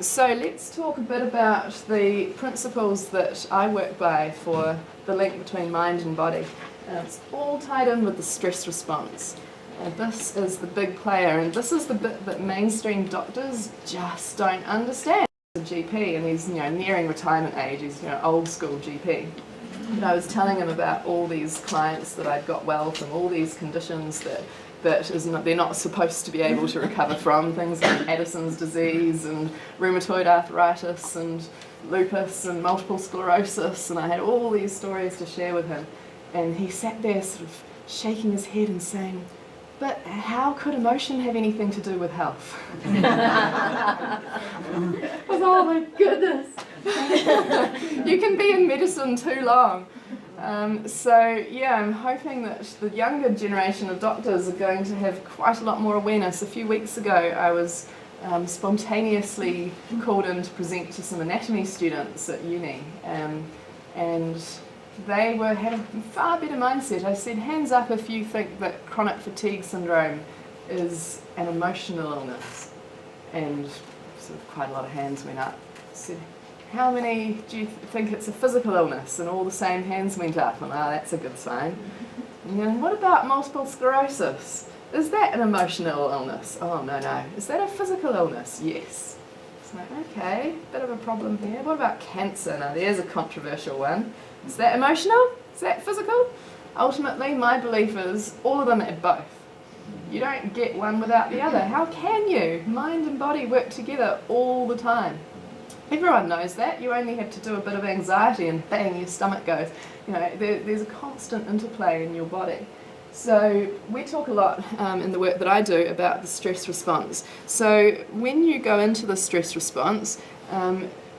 So let's talk a bit about the principles that I work by for the link between mind and body. It's all tied in with the stress response. This is the big player, and this is the bit that mainstream doctors just don't understand. The GP, and he's nearing retirement age. He's old school GP. And I was telling him about all these clients that I'd got well from, all these conditions that they're not supposed to be able to recover from, things like Addison's disease and rheumatoid arthritis and lupus and multiple sclerosis, and I had all these stories to share with him. And he sat there sort of shaking his head and saying, "But how could emotion have anything to do with health?" I was, oh my goodness. You can be in medicine too long. I'm hoping that the younger generation of doctors are going to have quite a lot more awareness. A few weeks ago I was spontaneously called in to present to some anatomy students at uni, and they had a far better mindset. I said, hands up if you think that chronic fatigue syndrome is an emotional illness. And sort of quite a lot of hands went up. I said, how many do you think it's a physical illness? And all the same hands went up. And that's a good sign. And then what about multiple sclerosis? Is that an emotional illness? Oh, no. Is that a physical illness? Yes. It's like, okay, bit of a problem here. What about cancer? Now there's a controversial one. Is that emotional? Is that physical? Ultimately, my belief is all of them are both. You don't get one without the other. How can you? Mind and body work together all the time. Everyone knows that. You only have to do a bit of anxiety and bang, your stomach goes. There's a constant interplay in your body. So we talk a lot in the work that I do about the stress response. So when you go into the stress response,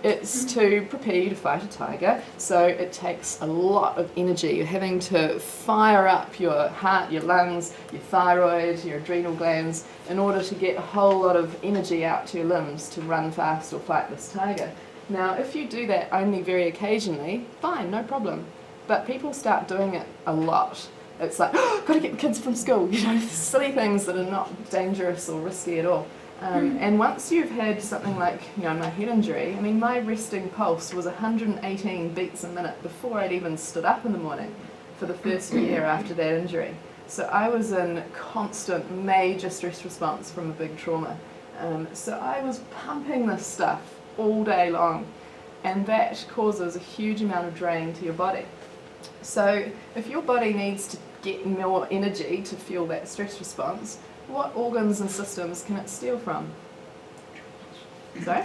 it's to prepare you to fight a tiger, so it takes a lot of energy. You're having to fire up your heart, your lungs, your thyroid, your adrenal glands, in order to get a whole lot of energy out to your limbs to run fast or fight this tiger. Now, if you do that only very occasionally, fine, no problem. But people start doing it a lot. It's like, got to get the kids from school, silly things that are not dangerous or risky at all. And once you've had something like, my head injury, my resting pulse was 118 beats a minute before I'd even stood up in the morning for the first year after that injury. So I was in constant major stress response from a big trauma. So I was pumping this stuff all day long, and that causes a huge amount of drain to your body. So if your body needs to get more energy to fuel that stress response, what organs and systems can it steal from? Sorry?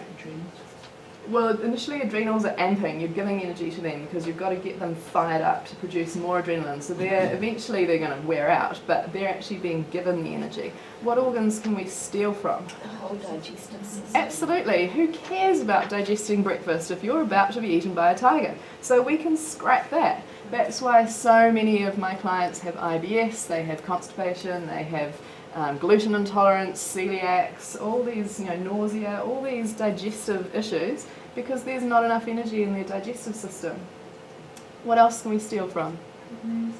Well, initially adrenals are amping. You're giving energy to them because you've got to get them fired up to produce more adrenaline. So eventually they're going to wear out, but they're actually being given the energy. What organs can we steal from? The whole digestive system. Absolutely. Who cares about digesting breakfast if you're about to be eaten by a tiger? So we can scrap that. That's why so many of my clients have IBS, they have constipation, they have gluten intolerance, celiacs, all these, nausea, all these digestive issues, because there's not enough energy in their digestive system. What else can we steal from? Kidneys.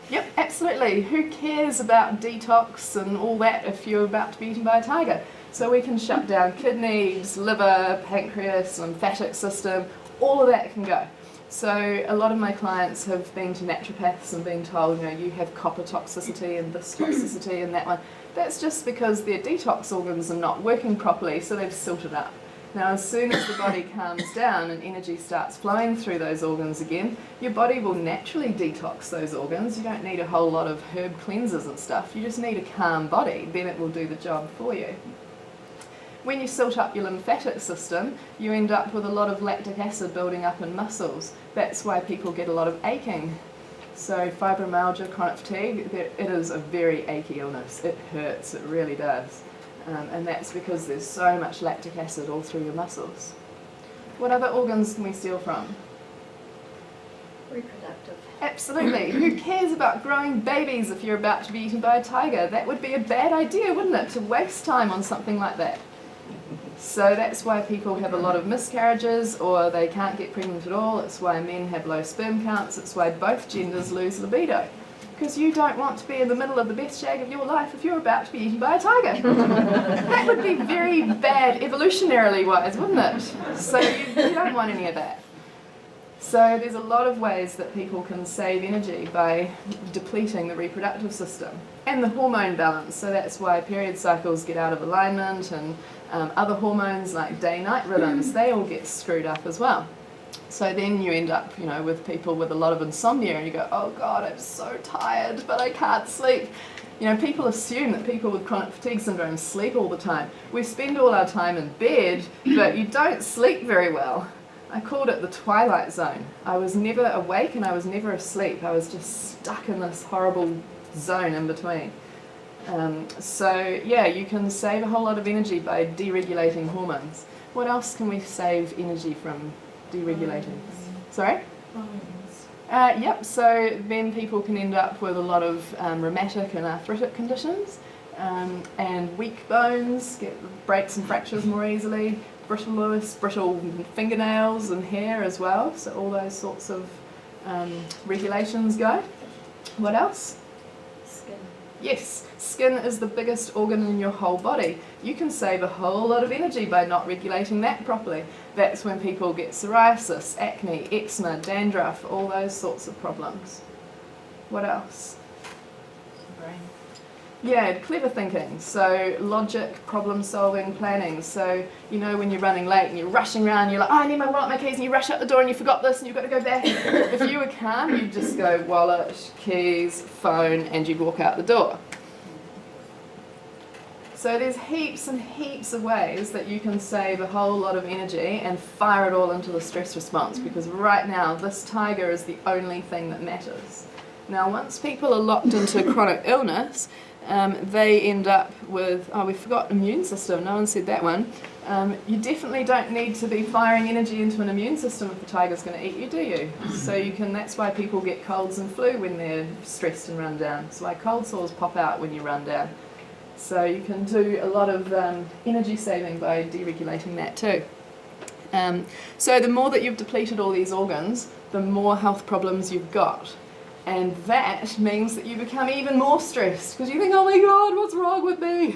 Yep, absolutely. Who cares about detox and all that if you're about to be eaten by a tiger? So we can shut down kidneys, liver, pancreas, lymphatic system, all of that can go. So a lot of my clients have been to naturopaths and been told, you have copper toxicity and this toxicity and that one. That's just because their detox organs are not working properly, so they've silted up. Now, as soon as the body calms down and energy starts flowing through those organs again, your body will naturally detox those organs. You don't need a whole lot of herb cleansers and stuff. You just need a calm body, then it will do the job for you. When you silt up your lymphatic system, you end up with a lot of lactic acid building up in muscles. That's why people get a lot of aching. So fibromyalgia, chronic fatigue, it is a very achy illness. It hurts, it really does. And that's because there's so much lactic acid all through your muscles. What other organs can we steal from? Reproductive. Absolutely. Who cares about growing babies if you're about to be eaten by a tiger? That would be a bad idea, wouldn't it, to waste time on something like that? So that's why people have a lot of miscarriages, or they can't get pregnant at all. It's why men have low sperm counts. It's why both genders lose libido. Because you don't want to be in the middle of the best shag of your life if you're about to be eaten by a tiger. That would be very bad evolutionarily wise, wouldn't it? So you don't want any of that. So there's a lot of ways that people can save energy by depleting the reproductive system and the hormone balance. So that's why period cycles get out of alignment, and other hormones like day-night rhythms, they all get screwed up as well. So then you end up, with people with a lot of insomnia, and you go, oh God, I'm so tired, but I can't sleep. People assume that people with chronic fatigue syndrome sleep all the time. We spend all our time in bed, but you don't sleep very well. I called it the twilight zone. I was never awake and I was never asleep. I was just stuck in this horrible zone in between. You can save a whole lot of energy by deregulating hormones. What else can we save energy from deregulating? Sorry? Yep, so then people can end up with a lot of rheumatic and arthritic conditions, and weak bones, get breaks and fractures more easily, brittle fingernails and hair as well, so all those sorts of regulations go. What else? Skin. Yes, skin is the biggest organ in your whole body. You can save a whole lot of energy by not regulating that properly. That's when people get psoriasis, acne, eczema, dandruff, all those sorts of problems. What else? Brain. Yeah, clever thinking. So logic, problem solving, planning. So, when you're running late and you're rushing around, you're like, oh, I need my wallet, my keys, and you rush out the door and you forgot this and you've got to go back. If you were calm, you'd just go wallet, keys, phone, and you'd walk out the door. So there's heaps and heaps of ways that you can save a whole lot of energy and fire it all into the stress response, because right now this tiger is the only thing that matters. Now once people are locked into chronic illness, they end up with, we forgot immune system, no one said that one. You definitely don't need to be firing energy into an immune system if the tiger's going to eat you, do you? So that's why people get colds and flu when they're stressed and run down. It's why cold sores pop out when you run down. So you can do a lot of energy saving by deregulating that too. So the more that you've depleted all these organs, the more health problems you've got. And that means that you become even more stressed, because you think, oh my God, what's wrong with me?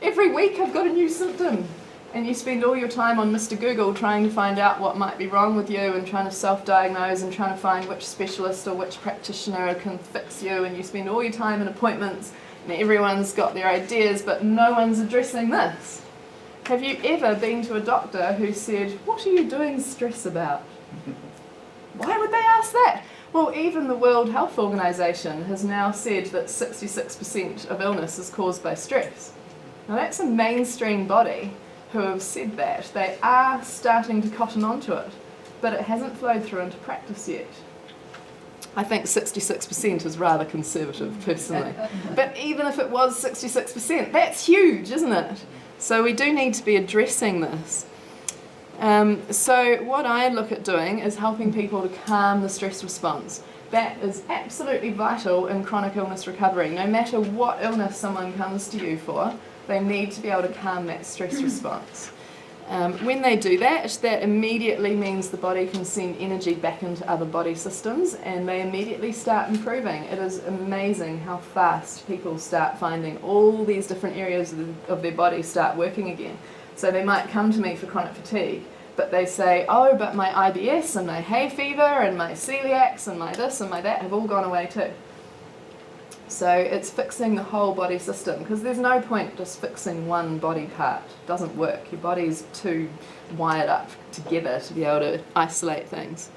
Every week I've got a new symptom. And you spend all your time on Mr. Google trying to find out what might be wrong with you and trying to self-diagnose and trying to find which specialist or which practitioner can fix you, and you spend all your time in appointments and everyone's got their ideas, but no one's addressing this. Have you ever been to a doctor who said, what are you doing stress about? Why would they ask that? Well, even the World Health Organization has now said that 66% of illness is caused by stress. Now that's a mainstream body who have said that. They are starting to cotton onto it, but it hasn't flowed through into practice yet. I think 66% is rather conservative, personally. But even if it was 66%, that's huge, isn't it? So we do need to be addressing this. So what I look at doing is helping people to calm the stress response. That is absolutely vital in chronic illness recovery. No matter what illness someone comes to you for, they need to be able to calm that stress response. When they do that, that immediately means the body can send energy back into other body systems, and they immediately start improving. It is amazing how fast people start finding all these different areas of their body start working again. So they might come to me for chronic fatigue, but they say, oh, but my IBS and my hay fever and my celiacs and my this and my that have all gone away too. So it's fixing the whole body system, because there's no point just fixing one body part. It doesn't work. Your body's too wired up together to be able to isolate things.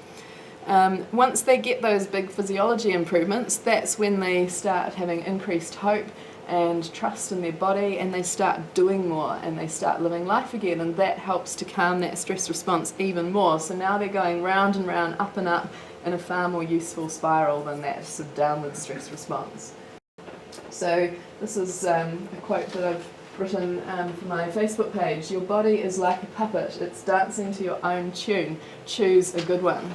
Once they get those big physiology improvements, that's when they start having increased hope and trust in their body, and they start doing more and they start living life again, and that helps to calm that stress response even more. So now they're going round and round, up and up, in a far more useful spiral than that sort of downward stress response. So this is a quote that I've written for my Facebook page. Your body is like a puppet. It's dancing to your own tune. Choose a good one.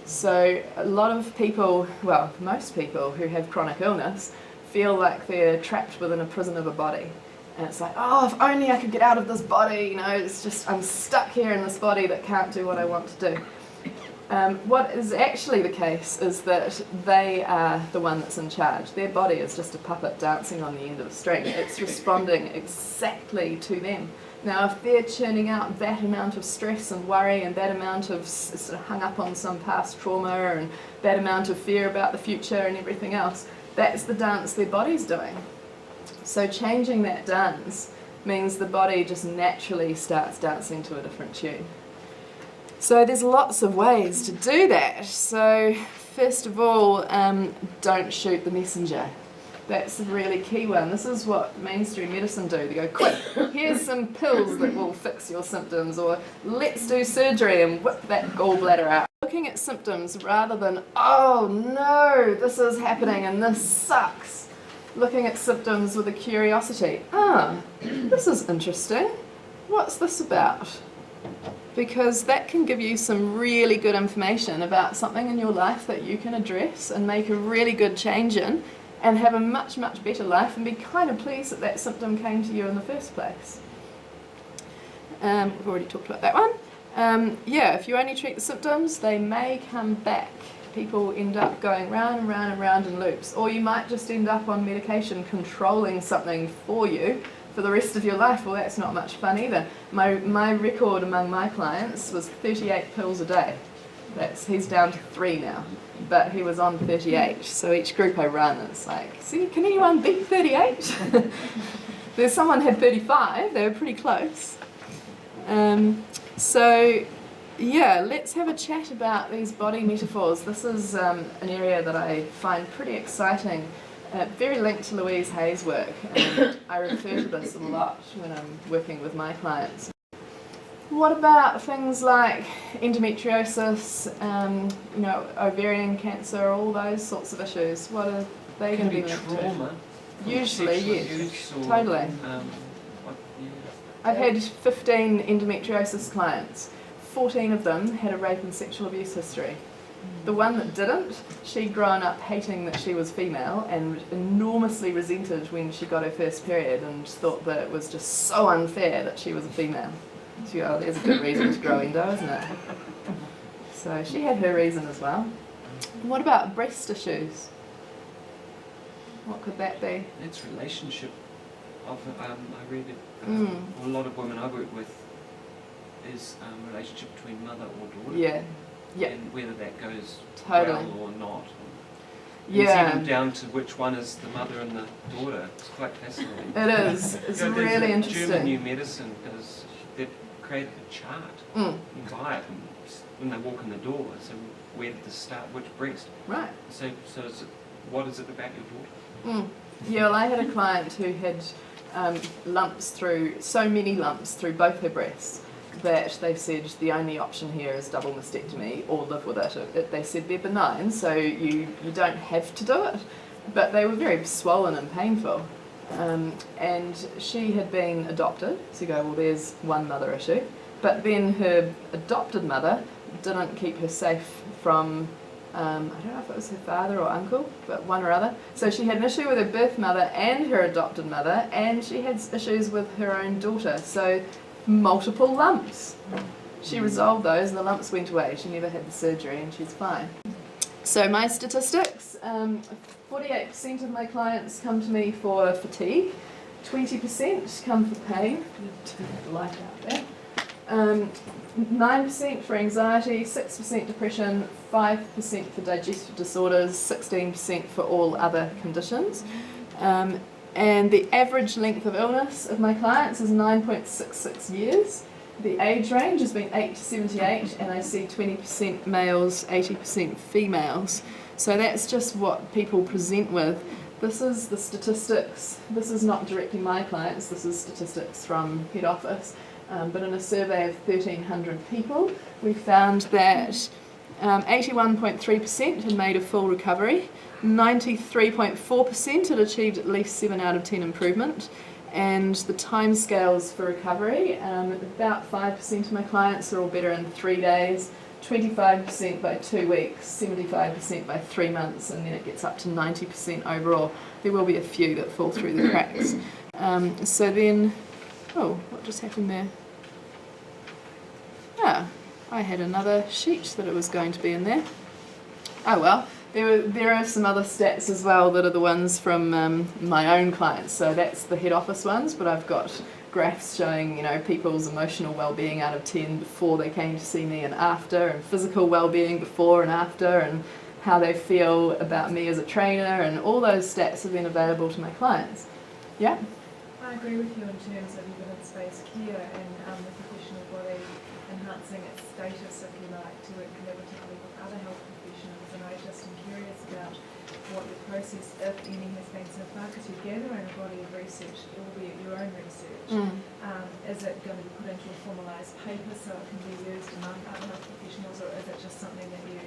So a lot of people, well, most people who have chronic illness feel like they're trapped within a prison of a body. And it's like, oh, if only I could get out of this body, it's just, I'm stuck here in this body that can't do what I want to do. What is actually the case is that they are the one that's in charge. Their body is just a puppet dancing on the end of a string. It's responding exactly to them. Now, if they're churning out that amount of stress and worry and that amount of sort of hung up on some past trauma and that amount of fear about the future and everything else, that's the dance their body's doing. So changing that dance means the body just naturally starts dancing to a different tune. So there's lots of ways to do that. So first of all, don't shoot the messenger. That's a really key one. This is what mainstream medicine do. They go, quick, here's some pills that will fix your symptoms, or let's do surgery and whip that gallbladder out. Looking at symptoms rather than, oh no, this is happening and this sucks. Looking at symptoms with a curiosity. This is interesting. What's this about? Because that can give you some really good information about something in your life that you can address and make a really good change in, and have a much, much better life and be kind of pleased that that symptom came to you in the first place. We've already talked about that one. If you only treat the symptoms, they may come back. People end up going round and round and round in loops, or you might just end up on medication controlling something for you for the rest of your life. Well, that's not much fun either. My record among my clients was 38 pills a day. He's down to 3 now, but he was on 38. So each group I run, it's like, see, can anyone beat 38? There's someone had 35, they were pretty close. Let's have a chat about these body metaphors. This is an area that I find pretty exciting, very linked to Louise Hay's work, and I refer to this a lot when I'm working with my clients. What about things like endometriosis, ovarian cancer, all those sorts of issues? What are they going to be linked to? Usually, yes, totally. I've had 15 endometriosis clients. 14 of them had a rape and sexual abuse history. The one that didn't, she'd grown up hating that she was female and enormously resented when she got her first period and thought that it was just so unfair that she was a female. So, there's a good reason to grow endo, isn't it? So she had her reason as well. What about breast issues? What could that be? It's relationship. I read it. A lot of women I work with is relationship between mother or daughter. Yeah. And whether that goes totally well or not. Yeah. It's even down to which one is the mother and the daughter. It's quite fascinating. It is. It's really interesting. German New Medicine they've created a chart. You can buy it when they walk in the door. So where did this start? Which breast? Right. So what is it about your daughter? Yeah, well, I had a client who had so many lumps through both her breasts that they said the only option here is double mastectomy or live with it. They said they're benign, so you don't have to do it, but they were very swollen and painful. And she had been adopted, so you go, well, there's one mother issue. But then her adopted mother didn't keep her safe from, I don't know if it was her father or uncle, but one or other. So she had an issue with her birth mother and her adopted mother, and she had issues with her own daughter. So multiple lumps. She resolved those and the lumps went away. She never had the surgery and she's fine. So my statistics, 48% of my clients come to me for fatigue, 20% come for pain, turn the light out there, 9% for anxiety, 6% depression, 5% for digestive disorders, 16% for all other conditions. And the average length of illness of my clients is 9.66 years. The age range has been 8 to 78, and I see 20% males, 80% females. So that's just what people present with. This is the statistics. This is not directly my clients, this is statistics from head office. But in a survey of 1,300 people, we found that 81.3% had made a full recovery, 93.4% had achieved at least 7 out of 10 improvement, and the timescales for recovery, about 5% of my clients are all better in 3 days, 25% by 2 weeks, 75% by 3 months, and then it gets up to 90% overall. There will be a few that fall through the cracks. So then, what just happened there? I had another sheet that it was going to be in there. Oh well, there are some other stats as well that are the ones from my own clients. So that's the head office ones, but I've got graphs showing, people's emotional well-being out of 10 before they came to see me and after, and physical well-being before and after, and how they feel about me as a trainer, and all those stats have been available to my clients. Yeah? I agree with you in terms of evidence-based care and the professional body enhancing its status, if you like, to work collaboratively with other health professionals. And I just am curious about what your process, if any, has been so far, because you're gathering a body of research, albeit your own research. Is it going to be put into a formalised paper so it can be used among other health professionals, or is it just something that you...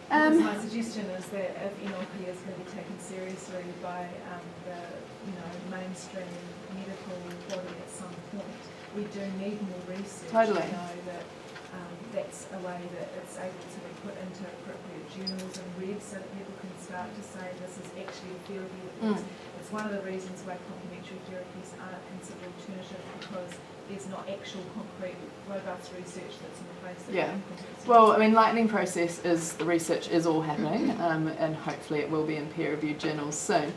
Because my suggestion is that if NLP is going to be taken seriously by the mainstream medical body at some point, we do need more research. Totally. To know that that's a way that it's able to be put into appropriate journals and read, so that people can start to say this is actually a field evidence. It's one of the reasons why complementary therapies aren't considered alternative, because there's not actual concrete, robust research that's in place. Well, lightning process is, the research is all happening, and hopefully it will be in peer-reviewed journals soon.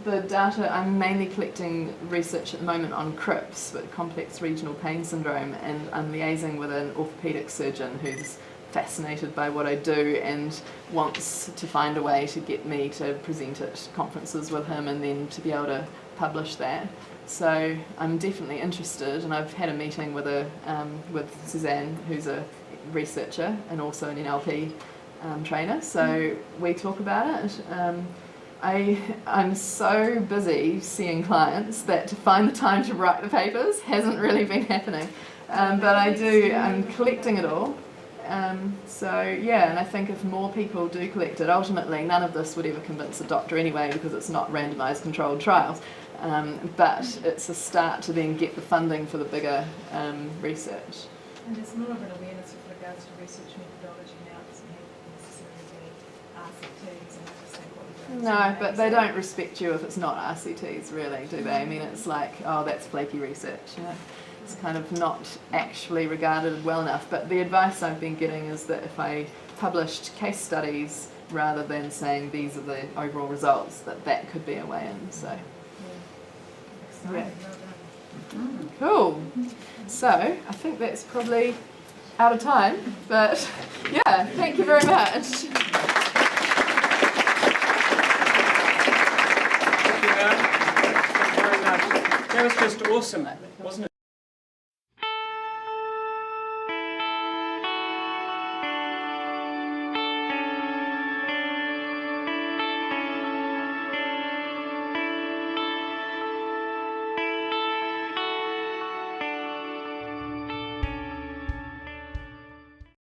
The data, I'm mainly collecting research at the moment on CRIPS, but complex regional pain syndrome, and I'm liaising with an orthopaedic surgeon who's fascinated by what I do and wants to find a way to get me to present at conferences with him and then to be able to publish that. So I'm definitely interested, and I've had a meeting with with Suzanne, who's a researcher and also an NLP trainer, so we talk about it. I'm so busy seeing clients that to find the time to write the papers hasn't really been happening, but I'm collecting it all. And I think if more people do collect it, ultimately none of this would ever convince a doctor anyway, because it's not randomised controlled trials, but it's a start to then get the funding for the bigger research. And there's more of an awareness with regards to research methodology now. It doesn't have to necessarily be RCTs, and I just think what we're doing. No, but they don't respect you if it's not RCTs, really, do they? I mean, it's like, oh, that's flaky research, It's kind of not actually regarded well enough. But the advice I've been getting is that if I published case studies rather than saying these are the overall results, that could be a way in. So, Yeah. Cool. So I think that's probably out of time, but yeah, thank you very much. Thank you very much. That was just awesome, wasn't it?